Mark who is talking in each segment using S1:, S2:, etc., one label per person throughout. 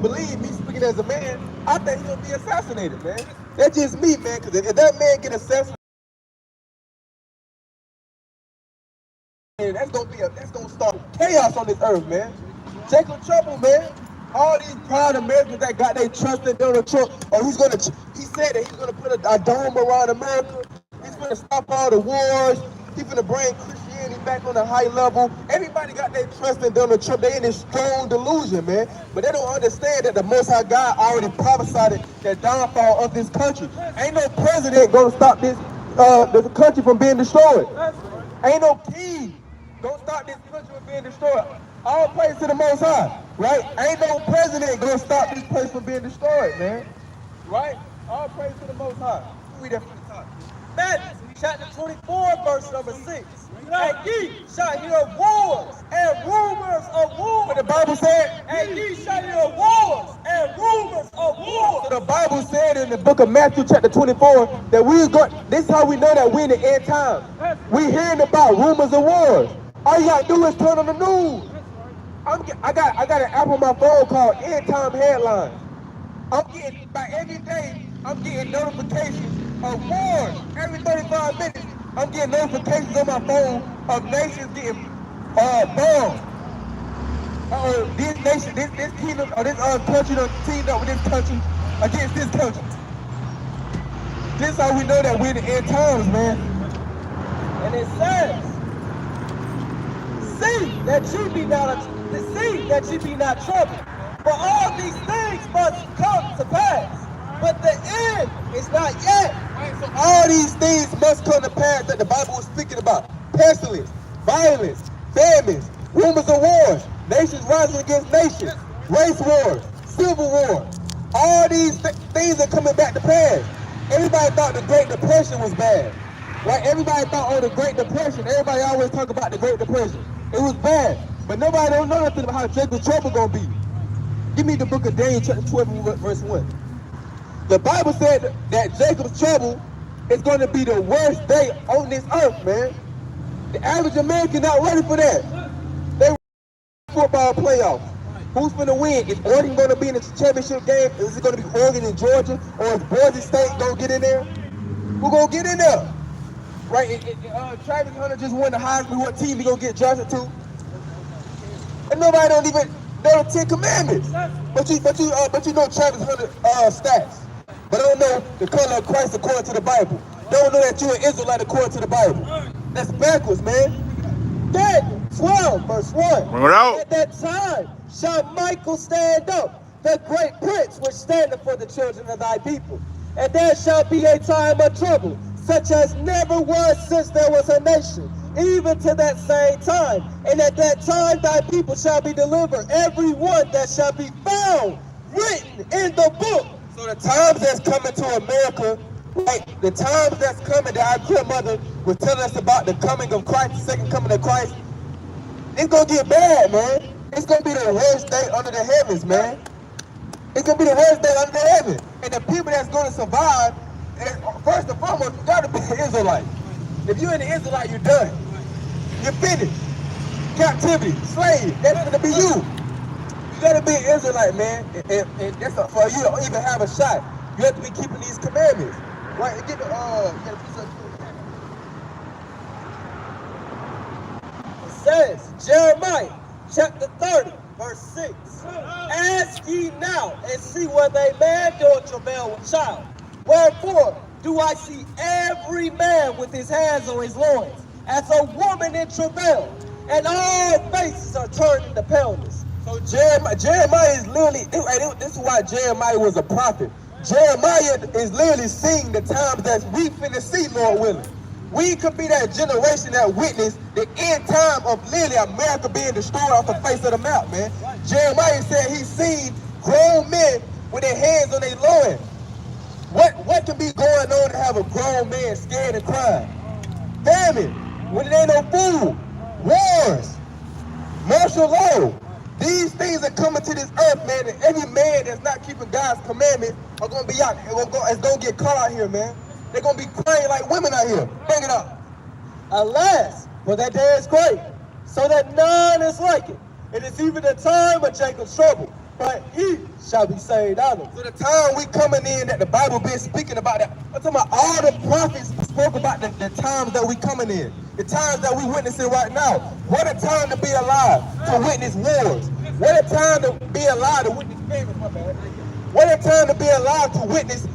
S1: believe, me speaking as a man, I think he's gonna be assassinated, man. That's just me, man, because if that man get assassinated, that's gonna start chaos on this earth, man. Jacob Trouble, man. All these proud Americans that got their trust in Donald Trump, or he said that he's gonna put a dome around America. He's gonna stop all the wars. He's gonna bring Christianity back on a high level. Everybody got their trust in Donald Trump. They in this strong delusion, man. But they don't understand that the Most High God already prophesied the downfall of this country. Ain't no president gonna stop the country from being destroyed. Ain't no king gonna stop this country from being destroyed. All praise to the Most High, right? Ain't no president gonna stop this place from being destroyed, man. Right? All praise to the Most High. Read that from the top.
S2: Matthew chapter 24, verse number 6. And ye shall hear wars and rumors of wars.
S1: What the Bible said?
S2: And ye shall hear wars and rumors of wars.
S1: So the Bible said in the book of Matthew chapter 24 that this is how we know that we're in the end time. We hearing about rumors of wars. All you gotta do is turn on the news. I got an app on my phone called End Time Headlines. Every day, I'm getting notifications of wars. Every 35 minutes, I'm getting notifications on my phone of nations getting bombed. This nation, this kingdom, or this country done teamed up with this country against this country. This is how we know that we're in the end times, man.
S2: And it says, see that ye be not troubled. For all these things must come to pass, but the end is not yet.
S1: Right, so all these things must come to pass that the Bible was speaking about. Pestilence, violence, famines, rumors of wars, nations rising against nations, race wars, civil war. All these things are coming back to pass. Everybody thought the Great Depression was bad. Right? Everybody thought, the Great Depression. Everybody always talk about the Great Depression. It was bad. But nobody don't know nothing about how Jacob's trouble gonna be. Give me the book of Daniel chapter 12 verse 1. The Bible said that Jacob's trouble is going to be the worst day on this earth, man. The average American not ready for that. They football playoffs. Who's going to win? Is Oregon going to be in the championship game? Is it going to be Oregon and Georgia? Or is Boise State going to get in there? Who going to get in there? Right? Travis Hunter just won the Heisman. What team he going to get drafted to? And nobody don't even know the 10 Commandments. But you know Travis Hunter stats. But don't know the color of Christ according to the Bible. Don't know that you're an Israelite according to the Bible. That's backwards, man.
S2: Daniel 12, verse 1. At that time shall Michael stand up, the great prince which standeth for the children of thy people. And there shall be a time of trouble, such as never was since there was a nation, even to that same time. And at that time thy people shall be delivered, every one that shall be found written in the book.
S1: So the times that's coming to America, right? The times that's coming that our grandmother was telling us about the coming of Christ, the second coming of Christ, it's gonna get bad, man. It's gonna be the worst day under the heavens, man. It's gonna be the worst day under the heavens. And the people that's gonna survive, first and foremost, you gotta be an Israelite. If you're an Israelite, you're done. You're finished. Captivity, slave, that's gonna be you. You gotta be an Israelite, man. And that's for you to even have a shot. You have to be keeping these commandments. Right? Get the
S2: It says, Jeremiah chapter 30, verse 6. Ask ye now and see whether a man doeth travail with child. Wherefore do I see every man with his hands on his loins, as a woman in travail, and all faces are turned into paleness.
S1: So Jeremiah is literally, this is why Jeremiah was a prophet. Jeremiah is literally seeing the times that we finna see, Lord willing. We could be that generation that witnessed the end time of literally America being destroyed off the face of the map, man. Jeremiah said he's seen grown men with their hands on their loins. What can be going on to have a grown man scared and crying? Famine, when there ain't no food, wars, martial law. These things are coming to this earth, man, and every man that's not keeping God's commandments are gonna be out. It's gonna get caught out here, man. They're gonna be crying like women out here. Bring it up.
S2: Alas, for that day is great, so that none is like it. It is even the time of Jacob's trouble, but he shall be saved out of it.
S1: So the time we coming in that the Bible been speaking about that, I'm talking about all the prophets spoke about the times that we coming in, the times that we witnessing right now. What a time to be alive to witness wars. What a time to be alive to witness famine. My bad. What a time to be alive to witness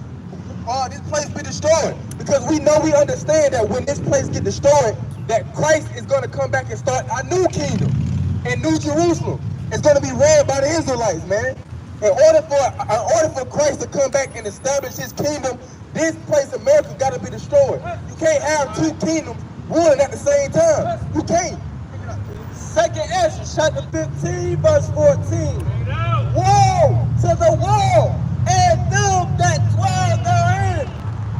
S1: this place be destroyed. Because we understand that when this place get destroyed, that Christ is going to come back and start a new kingdom in New Jerusalem. It's going to be ran by the Israelites, man. In order for Christ to come back and establish his kingdom, this place, America, got to be destroyed. You can't have two kingdoms ruling at the same time. You can't.
S2: 2nd Ezra, chapter 15, verse 14. Woe to the wall and them that dwell therein,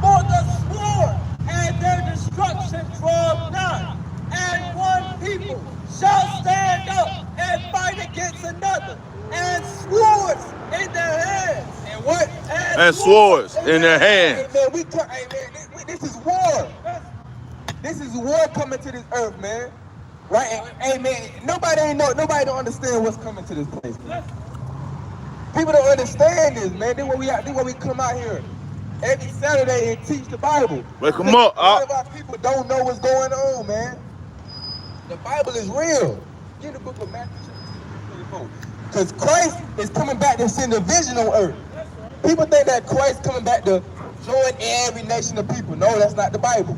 S2: for the sword and their destruction draw nigh, and one people shall stand up and fight against another, and swords in their hands.
S1: And what?
S3: And swords in their hands.
S1: Hey, man, this is war. This is war coming to this earth, man. Right? Hey, man, nobody don't understand what's coming to this place, man. People don't understand this, man. This is why we come out here every Saturday and teach the Bible.
S3: Wake them up.
S1: A lot of our people don't know what's going on, man. The Bible is real. Get the book of Matthew chapter 24. Because Christ is coming back to send a vision on earth. People think that Christ coming back to join every nation of people. No, that's not the Bible.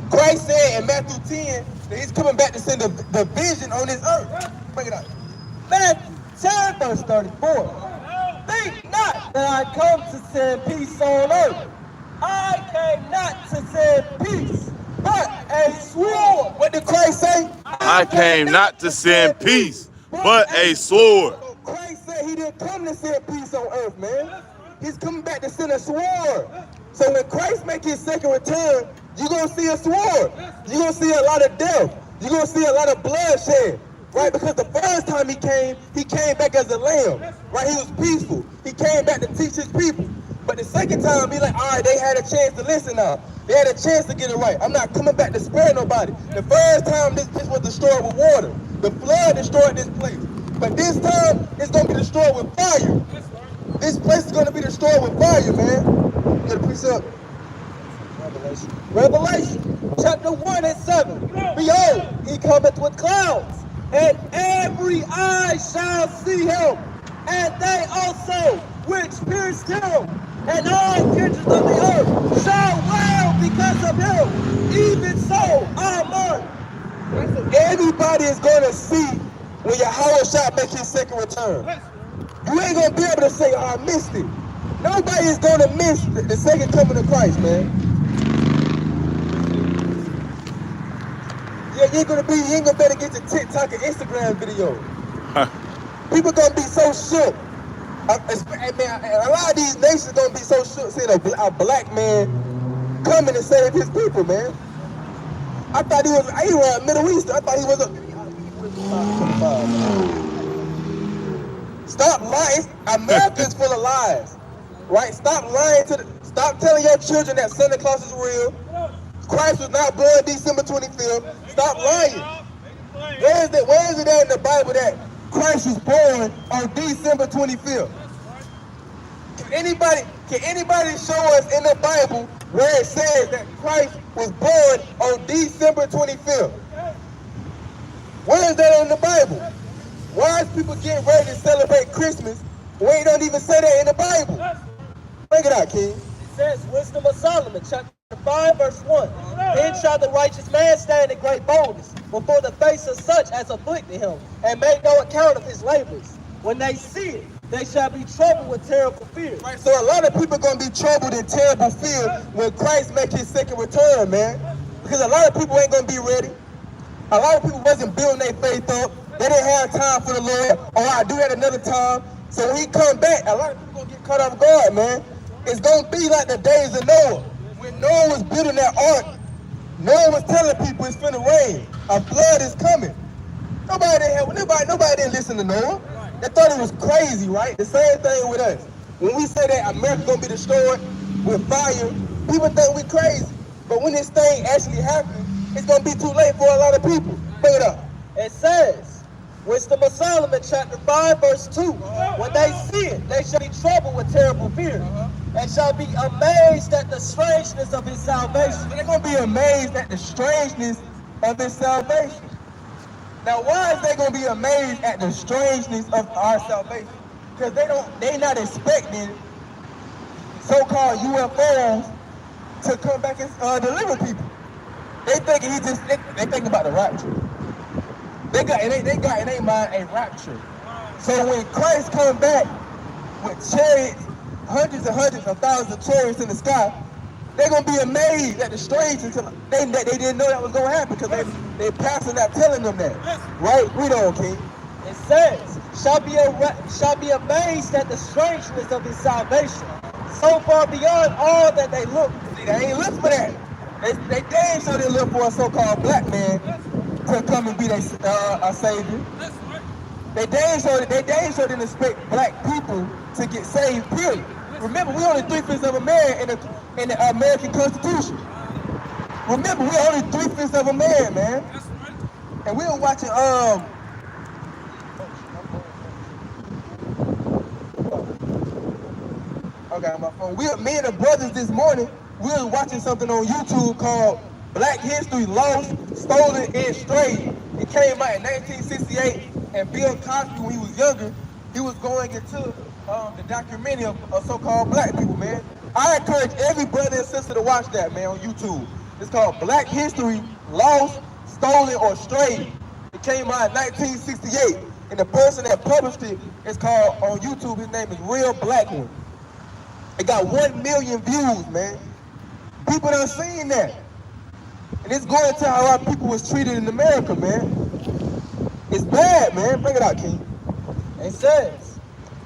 S1: Christ said in Matthew 10 that he's coming back to send the vision on this earth. Bring it up.
S2: Matthew 10, verse 34. Think not that I come to send peace on earth. I came not to send peace, but a sword.
S1: What did Christ say?
S3: I came not to send peace, but a sword.
S1: So Christ said he didn't come to send peace on earth, man. He's coming back to send a sword. So when Christ make his second return, you're going to see a sword. You're going to see a lot of death. You're going to see a lot of bloodshed. Right? Because the first time he came back as a lamb. Right? He was peaceful. He came back to teach his people. But the second time, he like, all right, they had a chance to listen now. They had a chance to get it right. I'm not coming back to spare nobody. The first time, this was destroyed with water. The flood destroyed this place. But this time, it's going to be destroyed with fire. This place is going to be destroyed with fire, man. Get a precept.
S2: Revelation, chapter 1 and 7. Behold, he cometh with clouds, and every eye shall see him, and they also which pierced him, and all kindreds of the earth shall wail because of him. Even so, amen.
S1: Everybody is going to see when Yahweh shall make his second return. You ain't going to be able to say, oh, I missed it. Nobody is going to miss the second coming of Christ, man. Yeah, you ain't gonna better get your TikTok and Instagram video. People gonna be so shook. A lot of these nations gonna be so shook seeing a black man coming and save his people, man. I thought he was a Middle Eastern. I thought he was a. Stop lying. America's full of lies, right? Stop lying Stop telling your children that Santa Claus is real. Christ was not born December 25th. Stop lying. Where is it at in the Bible that Christ was born on December 25th? Can anybody show us in the Bible where it says that Christ was born on December 25th? Where is that in the Bible? Why is people getting ready to celebrate Christmas when it don't even say that in the Bible? Bring it out, King.
S2: It says, Wisdom of Solomon, chapter 5, verse 1. Then shall the righteous man stand in great boldness before the face of such as afflicted him, and make no account of his labors. When they see it, they shall be troubled with terrible fear.
S1: Right, so a lot of people are going to be troubled in terrible fear when Christ make his second return, man. Because a lot of people ain't going to be ready. A lot of people wasn't building their faith up. They didn't have time for the Lord. Or I'll do that another time. So when he come back, a lot of people going to get caught off guard, man. It's going to be like the days of Noah. When Noah was building that ark, Noah was telling people it's finna rain. A flood is coming. Nobody didn't listen to Noah. They thought it was crazy, right? The same thing with us. When we say that America's gonna be destroyed with fire, people think we crazy. But when this thing actually happens, it's gonna be too late for a lot of people. Bring it up.
S2: It says, Wisdom of Solomon, chapter 5, verse 2. When they see it, they shall be troubled with terrible fear, and shall be amazed at the strangeness of his salvation.
S1: So they're going to be amazed at the strangeness of his salvation. Now, why is they going to be amazed at the strangeness of our salvation? Because they're not expecting so-called UFOs to come back and deliver people. They thinking they think about the rapture. They got in their mind a rapture. So when Christ comes back with chariots, hundreds of thousands of chariots in the sky, they're gonna be amazed at the strangeness. They didn't know that was gonna happen because they pastor not telling them that. Right? Read on, King.
S2: It says, shall be amazed at the strangeness of his salvation, so far beyond all that they look.
S1: See, they ain't look for that. They damn sure they look for a so-called black man to come and be their savior. They damn sure didn't expect black people to get saved, period. Remember, we only 3/5 of a man in the American Constitution. Remember, we're only 3/5 of a man. And we were watching, okay, on my phone. Me and the brothers this morning, we were watching something on YouTube called Black History Lost, Stolen, and Strayed. It came out in 1968, and Bill Cosby, when he was younger, he was going into the documentary of so-called black people, man. I encourage every brother and sister to watch that, man, on YouTube. It's called Black History Lost, Stolen, or Strayed. It came out in 1968, and the person that published it is called, on YouTube, his name is Real Black One. It got 1 million views, man. People done seen that. And it's going to how our people was treated in America, man. It's bad, man. Bring it out, King.
S2: It says,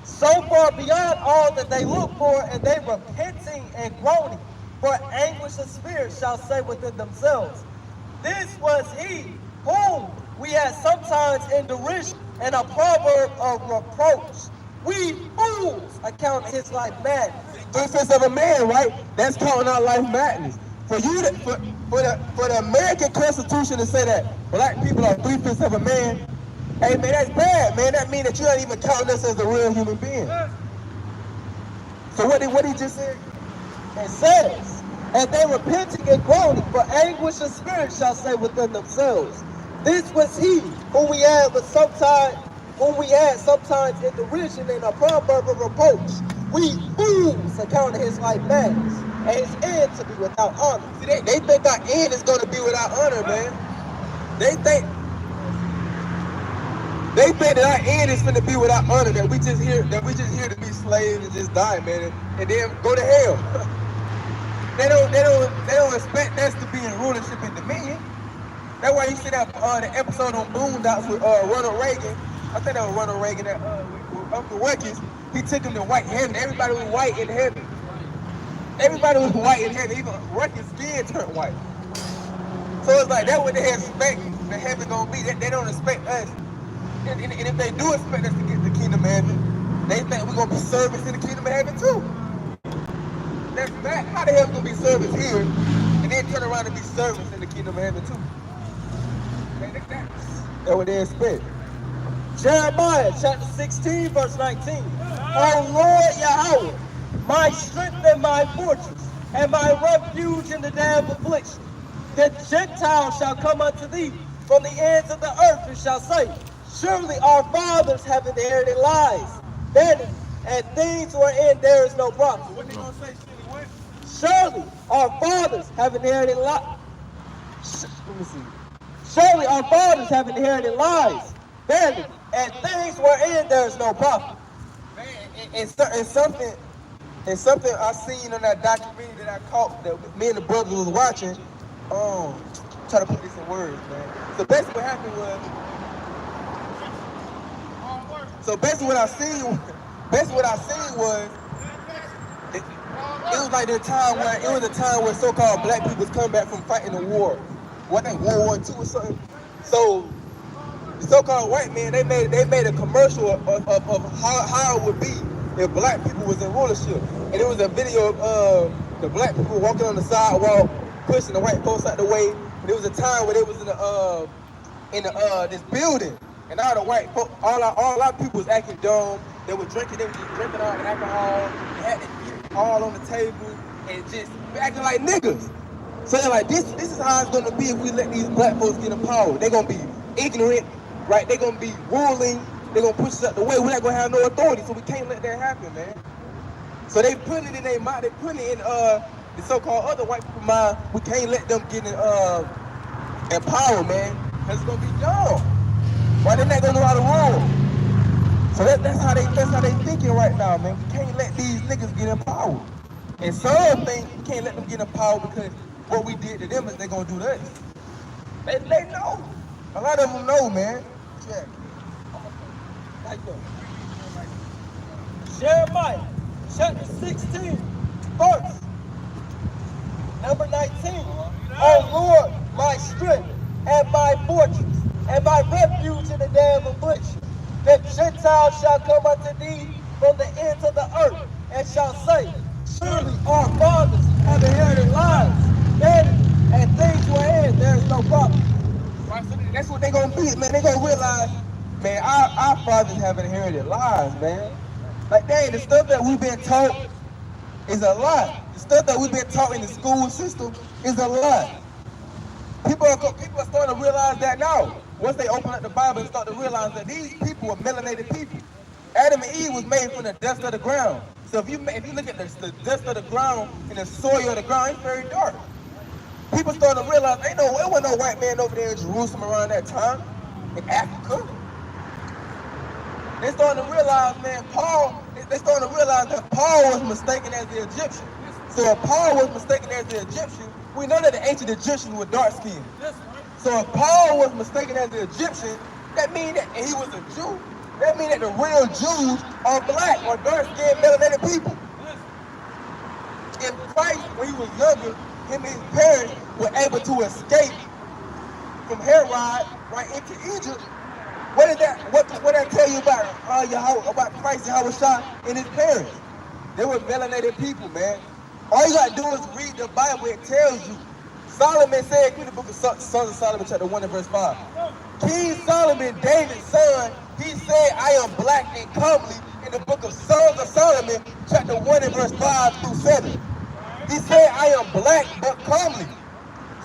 S2: so far beyond all that they look for, and they repenting and groaning, for anguish of spirit shall say within themselves, this was he whom we had sometimes in derision, and a proverb of reproach. We fools account his life madness.
S1: 3/5 of a man, right? That's counting out life madness. For the American Constitution to say that black people are 3/5 of a man, hey man, that's bad, man. That means that you're not even counting us as a real human being. So what he just said?
S2: It says, and they repenting and groaning, for anguish of spirit shall say within themselves, this was he whom we had sometimes in derision, and a proverb of reproach. We fools account his life madness, and his end to be without honor.
S1: See, they think our end is going to be without honor, man. They think that our end is going to be without honor. That we just here to be slaves and just die, man, and then go to hell. They don't expect us to be in rulership and dominion. That's why you see that the episode on Boondocks with Ronald Reagan. I think that was Ronald Reagan that with Uncle Ruckus. He took him to white heaven. Everybody was white in heaven. Everybody was white in heaven. Even Ruckus' skin turned white. So it's like that's what they expect the heaven gonna be. They don't expect us. And if they do expect us to get the kingdom of heaven, they think we're gonna be servants in the kingdom of heaven too. That's bad. How the hell gonna be servants here and then turn around and be servants in the kingdom of heaven too? That's what they expect.
S2: Jeremiah chapter 16, verse 19. O Lord Yahweh, my strength and my fortress, and my refuge in the day of affliction. The Gentiles shall come unto thee from the ends of the earth, and shall say, surely our fathers have inherited lies, vanity, and things wherein there is no profit.
S1: What they gonna say,
S2: surely our fathers have inherited lies. Let me see. Surely our fathers have inherited lies, vanity, and things wherein there is no profit.
S1: Man, it's something I seen on that documentary that I caught that me and the brothers was watching. Try to put this in words, man. So basically what happened was, what I seen was, it was like a time where so-called black people was coming back from fighting the war. What, I think World War II or something. So the so-called white men, they made a commercial of how it would be if black people was in rulership. And it was a video of the black people walking on the sidewalk, pushing the white folks out the way. And it was a time where they was in this building, And all the white folk, all our people was acting dumb. They were just drinking all the alcohol. They had to eat all on the table and just acting like niggas. So they're like, this is how it's gonna be if we let these black folks get in power. They're gonna be ignorant, right? They're gonna be ruling. They're gonna push us out the way. We're not gonna have no authority, so we can't let that happen, man. So they put it in their mind. They put it in the so-called other white people mind. We can't let them get in power, man. Cause it's gonna be dumb. Why they not gonna know how to rule? So that's how they thinking right now, man. We can't let these niggas get in power. And some think we can't let them get in power because what we did to them is they gonna do to us. They know. A lot of them know, man. Check. Like that.
S2: Jeremiah chapter 16, verse number 19. O Lord, my strength and my fortress, and my refuge in the day of affliction. The Gentiles shall come unto thee from the ends of the earth, and shall say, surely our fathers have inherited lives, and things were in, there is no problem.
S1: Right, so that's what they gonna be, man. They gonna realize, man, our fathers have inherited lies, man. Like, dang, the stuff that we've been taught is a lie. The stuff that we've been taught in the school system is a lie. People are starting to realize that now. Once they open up the Bible and start to realize that these people are melanated people. Adam and Eve was made from the dust of the ground. So if you look at the dust of the ground and the soil of the ground, it's very dark. People starting to realize, there wasn't no white man over there in Jerusalem around that time, in Africa. They starting to realize, man, they starting to realize that Paul was mistaken as the Egyptian. So if Paul was mistaken as the Egyptian, we know that the ancient Egyptians were dark skinned. So if Paul was mistaken as the Egyptian, that means that, and he was a Jew, that means that the real Jews are black or dark skinned melanated people. In Christ, when he was younger, him and his parents were able to escape from Herod right into Egypt. What did I tell you about Christ and Yahushua and his parents? They were melanated people, man. All you gotta do is read the Bible. It tells you. Solomon said, read the book of Sons of Solomon, chapter 1 and verse 5. King Solomon, David's son, he said, I am black and comely in the book of Sons of Solomon, chapter 1 and verse 5 through 7. He said, I am black but comely.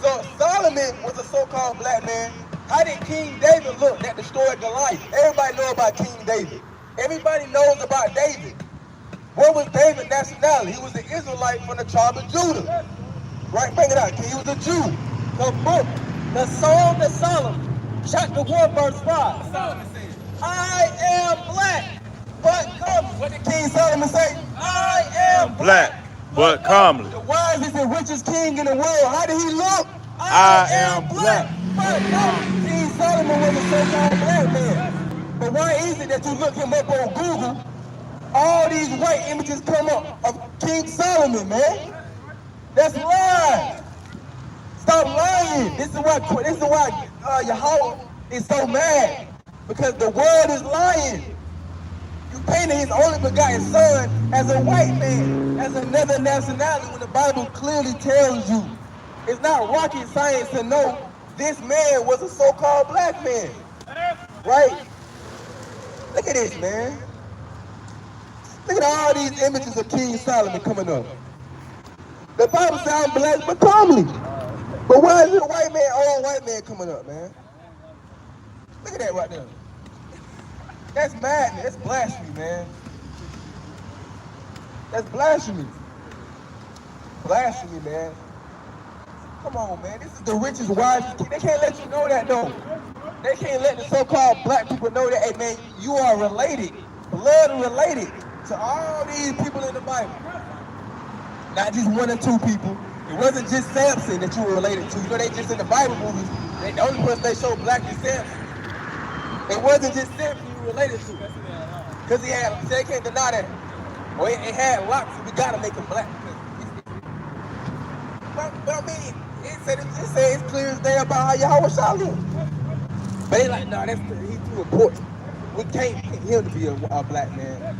S1: So Solomon was a so-called black man. How did King David look that destroyed Goliath? Everybody knows about King David. Everybody knows about David. What was David's nationality? He was an Israelite from the tribe of Judah. Right, bring it out. He was a Jew.
S2: The book, the Song of Solomon, chapter 1, verse 5. I am black, but comely.
S1: What did King Solomon say?
S2: I am
S3: Black, but calmly.
S1: The wisest and richest king in the world. How did he look?
S3: I am black.
S2: but comely.
S1: King Solomon was a so-called black man. But why is it that you look him up on Google, all these white images come up of King Solomon, man? That's lies. Stop lying. This is why Yahweh is so mad, because the world is lying. You painted his only begotten son as a white man, as another nationality, when the Bible clearly tells you it's not rocket science to know this man was a so-called black man. Right? Look at this, man. Look at all these images of King Solomon coming up. The Bible says I'm black but comely. But why is it a white man, all white man coming up, man? Look at that right there. That's madness. That's blasphemy, man. That's blasphemy. Blasphemy, man. Come on, man. This is the richest, wisest. They can't let you know that, though. They can't let the so-called black people know that, hey, man, you are related, blood related to all these people in the Bible. Not just one or two people. It wasn't just Samson that you were related to. You know, they just in the Bible movies, the only person they show black is Samson. It wasn't just Samson you were related to. Because they can't deny that. Or it had locks, so we gotta make him black. But I mean, it said it's clear as day about how Yahushua lived. But they like, nah, he's too important. We can't get him to be a black man.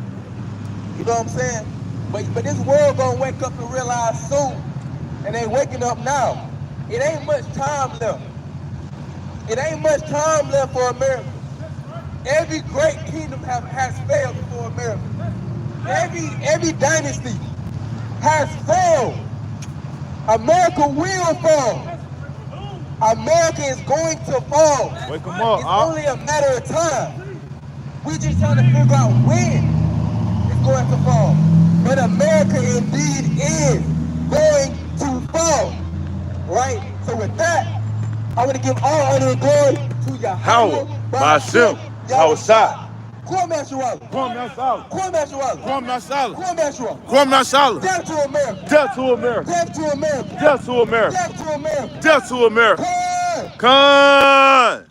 S1: You know what I'm saying? But this world gonna wake up and realize soon, and they waking up now. It ain't much time left. It ain't much time left for America. Every great kingdom has failed before America. Every dynasty has failed. America will fall. America is going to fall.
S3: Wake 'em up,
S1: It's
S3: huh?
S1: only a matter of time. We're just trying to figure out when it's going to fall. But America indeed is going to fall. Right? So with that, I want to give all honor and glory to Yahweh,
S3: Ba'ashem, Yahushua.
S1: Kwame Ashuala.
S3: Kwame Ashala.
S1: Kwame Ashuala.
S3: Kwame Ashala.
S1: Kwame Ashuala.
S3: Kwame Ashala.
S1: Death to America.
S3: Death to America.
S1: Death to America.
S3: Death to America.
S1: Death to America.
S3: Death to America.
S1: Khan.
S3: Khan.